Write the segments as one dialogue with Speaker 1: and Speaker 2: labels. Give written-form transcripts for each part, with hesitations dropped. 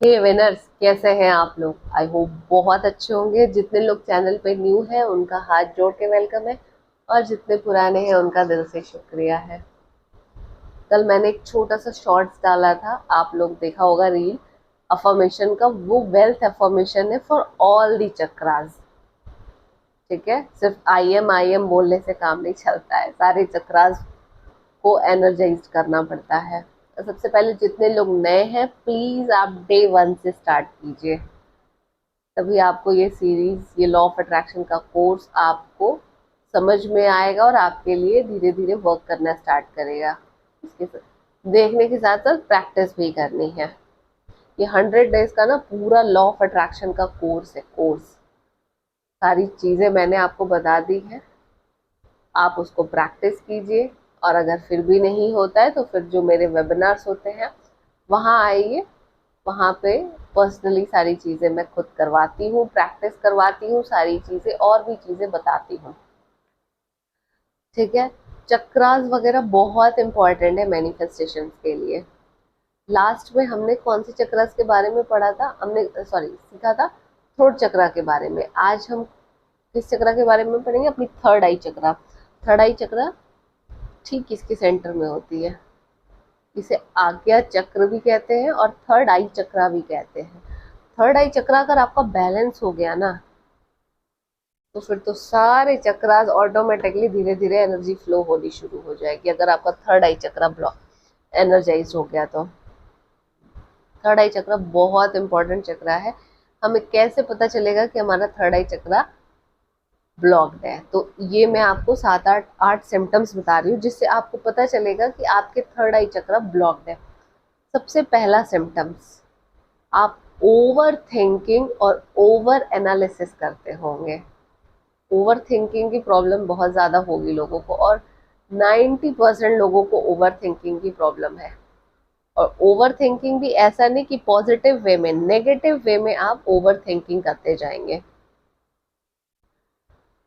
Speaker 1: हे winners, कैसे हैं आप लोग? आई होप बहुत अच्छे होंगे। जितने लोग चैनल पे न्यू हैं उनका हाथ जोड़ के वेलकम है, और जितने पुराने हैं उनका दिल से शुक्रिया है। कल मैंने एक छोटा सा शॉर्ट्स डाला था, आप लोग देखा होगा रील, अफर्मेशन का। वो वेल्थ अफर्मेशन है फॉर ऑल दी चक्रास। ठीक है, सिर्फ आई एम बोलने से काम नहीं चलता है, सारे चक्रास को एनर्जाइज करना पड़ता है। तो सबसे पहले जितने लोग नए हैं, प्लीज आप डे वन से स्टार्ट कीजिए, तभी आपको ये सीरीज, ये लॉ ऑफ अट्रैक्शन का कोर्स आपको समझ में आएगा और आपके लिए धीरे धीरे वर्क करना स्टार्ट करेगा। इसके देखने के साथ साथ प्रैक्टिस भी करनी है। ये 100 डेज का ना पूरा लॉ ऑफ अट्रैक्शन का कोर्स है, कोर्स। सारी चीजें मैंने आपको बता दी है, आप उसको प्रैक्टिस कीजिए। और अगर फिर भी नहीं होता है तो फिर जो मेरे वेबिनार्स होते हैं वहाँ आइए। वहाँ पे पर्सनली सारी चीज़ें मैं खुद करवाती हूँ, प्रैक्टिस करवाती हूँ, सारी चीज़ें और भी चीज़ें बताती हूँ। ठीक है, चक्रास वगैरह बहुत इंपॉर्टेंट है मैनिफेस्टेशन के लिए। लास्ट में हमने कौन सी चक्रास के बारे में पढ़ा था? हमने सॉरी सीखा था थ्रोट चक्रा के बारे में। आज हम किस चक्रा के बारे में पढ़ेंगे? अपनी थर्ड आई चक्रा। थर्ड आई चक्रा ठीक इसके सेंटर में होती है। इसे आज्ञा चक्र भी कहते हैं और थर्ड आई चक्रा भी कहते हैं। थर्ड आई चक्र अगर आपका बैलेंस हो गया ना, तो फिर तो सारे चक्रास ऑटोमेटिकली धीरे धीरे एनर्जी फ्लो होनी शुरू हो जाएगी। अगर आपका थर्ड आई चक्र ब्लॉक एनर्जाइज हो गया तो थर्ड आई चक्र बहुत इंपॉर्टेंट चक्र है। हमें कैसे पता चलेगा कि हमारा थर्ड आई चक्र ब्लॉक्ड है? तो ये मैं आपको 7 8 सिम्टम्स बता रही हूँ, जिससे आपको पता चलेगा कि आपके थर्ड आई चक्र ब्लॉक्ड है। सबसे पहला सिम्टम्स, आप ओवर थिंकिंग और ओवर एनालिसिस करते होंगे। ओवर थिंकिंग की प्रॉब्लम बहुत ज़्यादा होगी लोगों को, और 90% लोगों को ओवर थिंकिंग की प्रॉब्लम है। और ओवर थिंकिंग भी ऐसा नहीं कि पॉजिटिव वे में, नेगेटिव वे में आप ओवर थिंकिंग करते जाएंगे।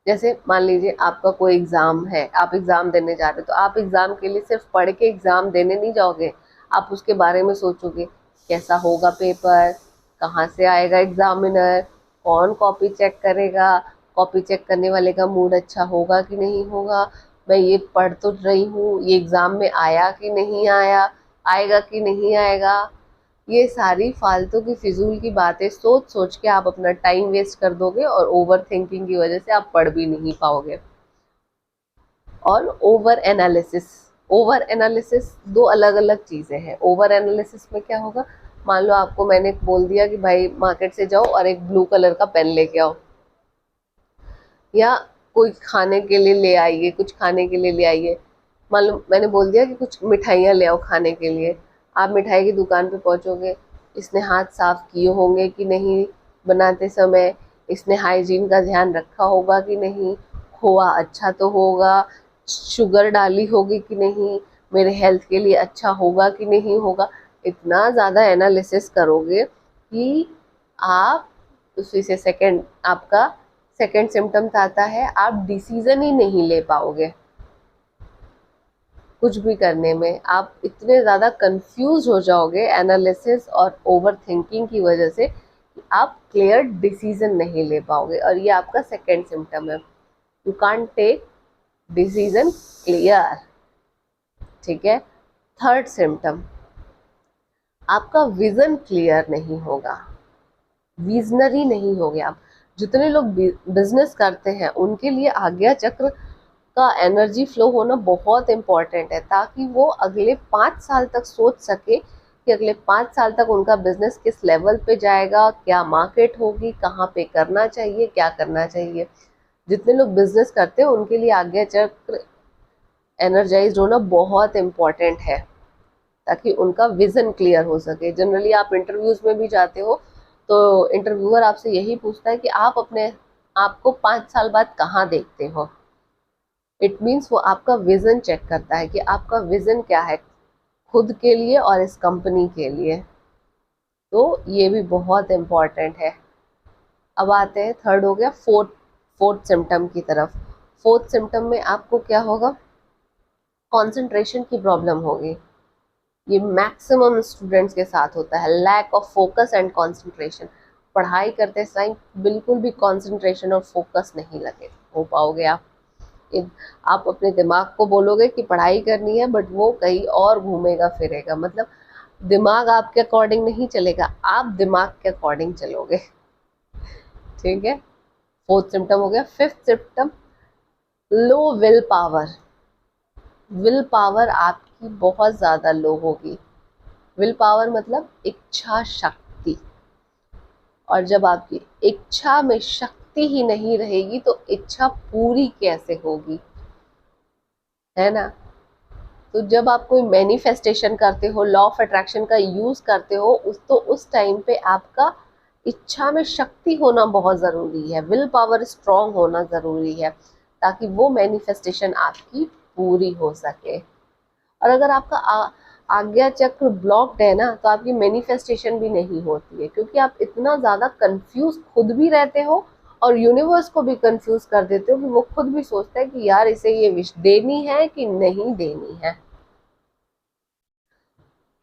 Speaker 1: जैसे मान लीजिए आपका कोई एग्ज़ाम है, आप एग्ज़ाम देने जा रहे हो, तो आप एग्ज़ाम के लिए सिर्फ पढ़ के एग्ज़ाम देने नहीं जाओगे। आप उसके बारे में सोचोगे, कैसा होगा पेपर, कहाँ से आएगा एग्जामिनर, कौन कॉपी चेक करेगा, कॉपी चेक करने वाले का मूड अच्छा होगा कि नहीं होगा, मैं ये पढ़ तो रही हूँ, ये एग्ज़ाम में आया कि नहीं आया, आएगा कि नहीं आएगा। ये सारी फालतू की फिजूल की बातें सोच सोच के आप अपना टाइम वेस्ट कर दोगे, और ओवर थिंकिंग की वजह से आप पढ़ भी नहीं पाओगे। और ओवर एनालिसिस दो अलग अलग चीज़ें हैं। ओवर एनालिसिस में क्या होगा? मान लो आपको मैंने बोल दिया कि भाई मार्केट से जाओ और एक ब्लू कलर का पेन लेके आओ, या कोई खाने के लिए ले आइए, कुछ खाने के लिए ले आइए। मान लो मैंने बोल दिया कि कुछ मिठाइयाँ ले आओ खाने के लिए। आप मिठाई की दुकान पे पहुंचोगे, इसने हाथ साफ किए होंगे कि नहीं बनाते समय, इसने हाइजीन का ध्यान रखा होगा कि नहीं, खोआ अच्छा तो होगा, शुगर डाली होगी कि नहीं, मेरे हेल्थ के लिए अच्छा होगा कि नहीं होगा। इतना ज़्यादा एनालिसिस करोगे कि आप उसी से सेकंड आपका सेकंड सिम्टम्स आता है, आप डिसीजन ही नहीं ले पाओगे। कुछ भी करने में आप इतने ज़्यादा कंफ्यूज हो जाओगे एनालिसिस और ओवर थिंकिंग की वजह से, कि आप क्लियर डिसीजन नहीं ले पाओगे। और ये आपका सेकंड सिम्टम है, you can't take decision clear. ठीक है, थर्ड सिम्टम, आपका विजन क्लियर नहीं होगा, विजनरी नहीं होगे आप। जितने लोग बिजनेस करते हैं उनके लिए आज्ञा चक्र का एनर्जी फ्लो होना बहुत इम्पॉर्टेंट है, ताकि वो अगले 5 साल तक सोच सके कि अगले 5 साल तक उनका बिजनेस किस लेवल पे जाएगा, क्या मार्केट होगी, कहाँ पे करना चाहिए, क्या करना चाहिए। जितने लोग बिजनेस करते हैं उनके लिए आज्ञा चक्र एनर्जाइज होना बहुत इम्पॉर्टेंट है, ताकि उनका विजन क्लियर हो सके। जनरली आप इंटरव्यूज में भी जाते हो तो इंटरव्यूअर आपसे यही पूछता है कि आप अपने आपको 5 साल बाद कहाँ देखते हो। इट मीन्स वो आपका विजन चेक करता है कि आपका विजन क्या है, खुद के लिए और इस कंपनी के लिए। तो ये भी बहुत इम्पॉर्टेंट है। अब आते हैं, थर्ड हो गया, फोर्थ सिम्टम की तरफ। फोर्थ सिम्टम में आपको क्या होगा? कंसंट्रेशन की प्रॉब्लम होगी। ये मैक्सिमम स्टूडेंट्स के साथ होता है, lack of focus and concentration. पढ़ाई करते समय बिल्कुल भी कंसंट्रेशन और फोकस नहीं लगे हो पाओगे आप। आप अपने दिमाग को बोलोगे कि पढ़ाई करनी है, बट वो कहीं और घूमेगा फिरेगा, मतलब दिमाग आपके अकॉर्डिंग नहीं चलेगा, आप दिमाग के अकॉर्डिंग चलोगे। ठीक है, फोर्थ सिम्टम हो गया। Fifth symptom, low will power. Will power आपकी बहुत ज्यादा लो होगी। विल पावर मतलब इच्छा शक्ति। और जब आपकी इच्छा में शक्ति ही नहीं रहेगी तो इच्छा पूरी कैसे होगी, है ना। तो जब आप कोई मैनिफेस्टेशन करते हो, लॉ ऑफ अट्रैक्शन का यूज करते हो, उस टाइम पे आपका इच्छा में शक्ति होना बहुत जरूरी है, विल पावर स्ट्रांग होना जरूरी है, ताकि वो मैनिफेस्टेशन आपकी पूरी हो सके। और अगर आपका आज्ञा चक्र ब्लॉक्ड है ना, तो आपकी मैनिफेस्टेशन भी नहीं होती है, क्योंकि आप इतना ज्यादा कंफ्यूज खुद भी रहते हो और यूनिवर्स को भी कंफ्यूज कर देते हो कि वो खुद भी सोचता है कि यार इसे ये विश देनी है कि नहीं देनी है।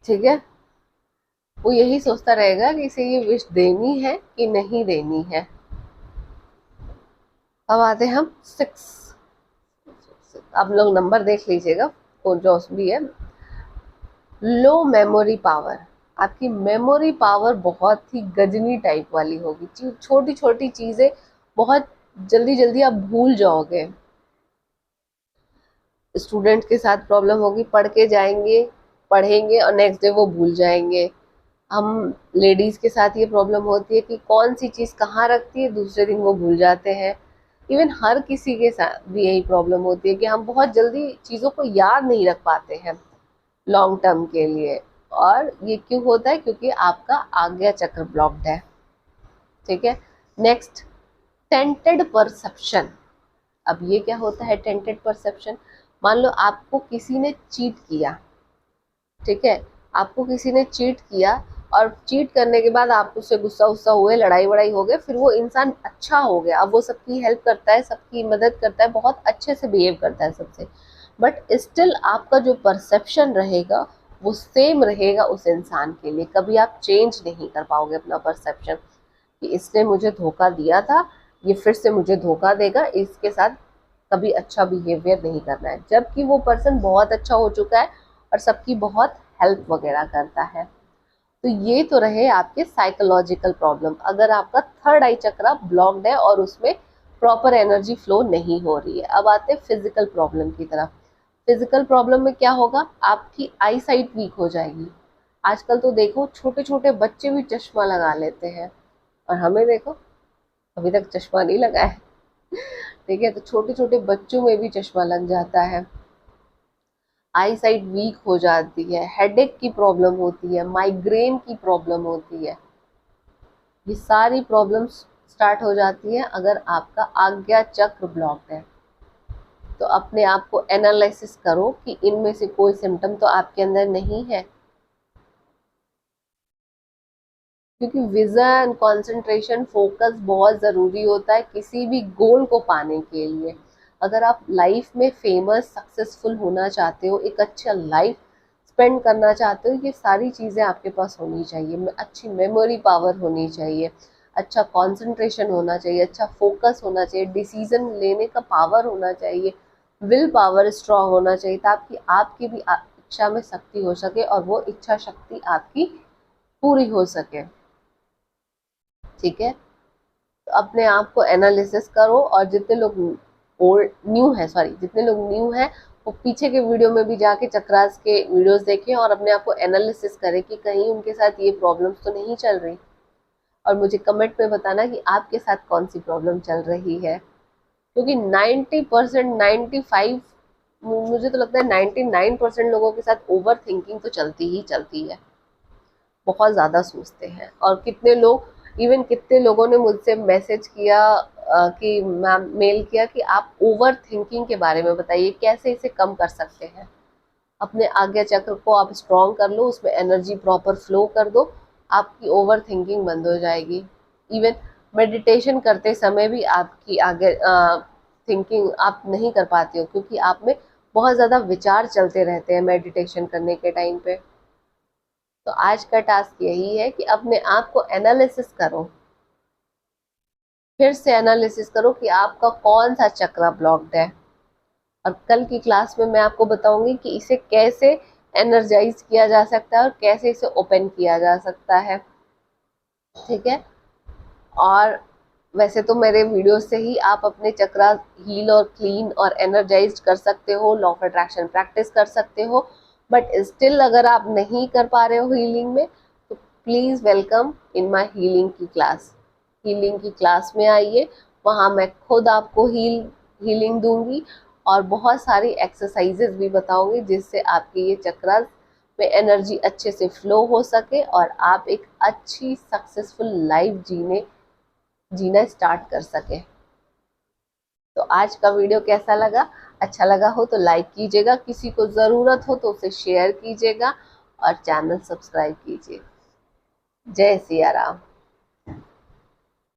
Speaker 1: ठीक है, वो यही सोचता रहेगा कि इसे ये विश देनी है कि नहीं देनी है। अब आते हैं हम 6। आप लोग नंबर देख लीजिएगा, वो जो भी है। लो मेमोरी पावर। आपकी मेमोरी पावर बहुत ही गजनी टाइप वाली होगी, छोटी छोटी चीजें बहुत जल्दी जल्दी आप भूल जाओगे। स्टूडेंट के साथ प्रॉब्लम होगी, पढ़ के जाएंगे, पढ़ेंगे और नेक्स्ट डे वो भूल जाएंगे। हम लेडीज के साथ ये प्रॉब्लम होती है कि कौन सी चीज कहाँ रखती है, दूसरे दिन वो भूल जाते हैं। इवन हर किसी के साथ भी यही प्रॉब्लम होती है कि हम बहुत जल्दी चीजों को याद नहीं रख पाते हैं लॉन्ग टर्म के लिए। और ये क्यों होता है, क्योंकि आपका आज्ञा चक्र ब्लॉक्ड है। ठीक है, नेक्स्ट, टेंटेड परसेप्शन। अब ये क्या होता है टेंटेड परसेप्शन? मान लो आपको किसी ने चीट किया, ठीक है, आपको किसी ने चीट किया और चीट करने के बाद आप उससे गुस्सा उस्सा हुए, लड़ाई वड़ाई हो गए, फिर वो इंसान अच्छा हो गया, अब वो सबकी हेल्प करता है, सबकी मदद करता है, बहुत अच्छे से बिहेव करता है सबसे, बट स्टिल आपका जो परसेप्शन रहेगा वो सेम रहेगा उस इंसान के लिए। कभी आप चेंज नहीं कर पाओगे अपना परसेप्शन कि इसने मुझे धोखा दिया था, ये फिर से मुझे धोखा देगा, इसके साथ कभी अच्छा बिहेवियर नहीं करना है, जबकि वो पर्सन बहुत अच्छा हो चुका है और सबकी बहुत हेल्प वगैरह करता है। तो ये तो रहे आपके साइकोलॉजिकल प्रॉब्लम, अगर आपका थर्ड आई चक्रा ब्लॉक्ड है और उसमें प्रॉपर एनर्जी फ्लो नहीं हो रही है। अब आते हैं फिजिकल प्रॉब्लम की तरफ। फिजिकल प्रॉब्लम में क्या होगा, आपकी आई साइट वीक हो जाएगी। आजकल तो देखो छोटे छोटे बच्चे भी चश्मा लगा लेते हैं, और हमें देखो अभी तक चश्मा नहीं लगा है। ठीक है, तो छोटे छोटे बच्चों में भी चश्मा लग जाता है, आई साइट वीक हो जाती है, हेडेक की प्रॉब्लम होती है, माइग्रेन की प्रॉब्लम होती है। ये सारी प्रॉब्लम्स स्टार्ट हो जाती है अगर आपका आज्ञा चक्र ब्लॉक्ड है। तो अपने आप को एनालिसिस करो कि इनमें से कोई सिम्टम तो आपके अंदर नहीं है, क्योंकि विजन, कंसंट्रेशन, फोकस बहुत ज़रूरी होता है किसी भी गोल को पाने के लिए। अगर आप लाइफ में फेमस, सक्सेसफुल होना चाहते हो, एक अच्छा लाइफ स्पेंड करना चाहते हो, ये सारी चीज़ें आपके पास होनी चाहिए। अच्छी मेमोरी पावर होनी चाहिए, अच्छा कंसंट्रेशन होना चाहिए, अच्छा फोकस होना चाहिए, डिसीजन लेने का पावर होना चाहिए, विल पावर स्ट्रांग होना चाहिए, ताकि आपकी भी इच्छा में शक्ति हो सके और वो इच्छा शक्ति आपकी पूरी हो सके। ठीक है, तो अपने आप को एनालिसिस करो, और जितने लोग जितने लोग न्यू हैं वो पीछे के वीडियो में भी जाके चक्रास के वीडियोस देखें और अपने आप को एनालिसिस करें कि कहीं उनके साथ ये प्रॉब्लम्स तो नहीं चल रही, और मुझे कमेंट में बताना कि आपके साथ कौन सी प्रॉब्लम चल रही है। क्योंकि 90%, 95, मुझे तो लगता है 99% लोगों के साथ ओवर थिंकिंग तो चलती ही चलती है, बहुत ज़्यादा सोचते हैं। और कितने लोगों ने मुझसे मैसेज किया कि मैम, मेल किया कि आप ओवर थिंकिंग के बारे में बताइए, कैसे इसे कम कर सकते हैं। अपने आज्ञा चक्र को आप स्ट्रॉन्ग कर लो, उसमें एनर्जी प्रॉपर फ्लो कर दो, आपकी ओवर थिंकिंग बंद हो जाएगी। इवन मेडिटेशन करते समय भी आपकी आगे थिंकिंग आप नहीं कर पाती हो, क्योंकि आप में बहुत ज़्यादा विचार चलते रहते हैं मेडिटेशन करने के टाइम पे। तो आज का टास्क यही है कि अपने आप को एनालिसिस करो, फिर से एनालिसिस करो कि आपका कौन सा चक्र ब्लॉक्ड है। और कल की क्लास में मैं आपको बताऊंगी कि इसे कैसे एनर्जाइज किया जा सकता है और कैसे इसे ओपन किया जा सकता है। ठीक है। और वैसे तो मेरे वीडियो से ही आप अपने चक्रा हील और क्लीन और एनर्जाइज कर सकते हो, लॉ ऑफ अट्रैक्शन प्रैक्टिस कर सकते हो, बट स्टिल अगर आप नहीं कर पा रहे हो हीलिंग में, तो please welcome in my healing की क्लास। हीलिंग की क्लास में आइए, वहाँ मैं खुद आपको हीलिंग दूंगी और बहुत सारी एक्सरसाइजेस भी बताऊंगी जिससे आपके ये चक्रास में एनर्जी अच्छे से फ्लो हो सके और आप एक अच्छी सक्सेसफुल लाइफ जीना स्टार्ट कर सके। तो आज का वीडियो कैसा लगा? अच्छा लगा हो तो लाइक कीजिएगा, किसी को ज़रूरत हो तो उसे शेयर कीजिएगा और चैनल सब्सक्राइब कीजिए। जय सिया राम।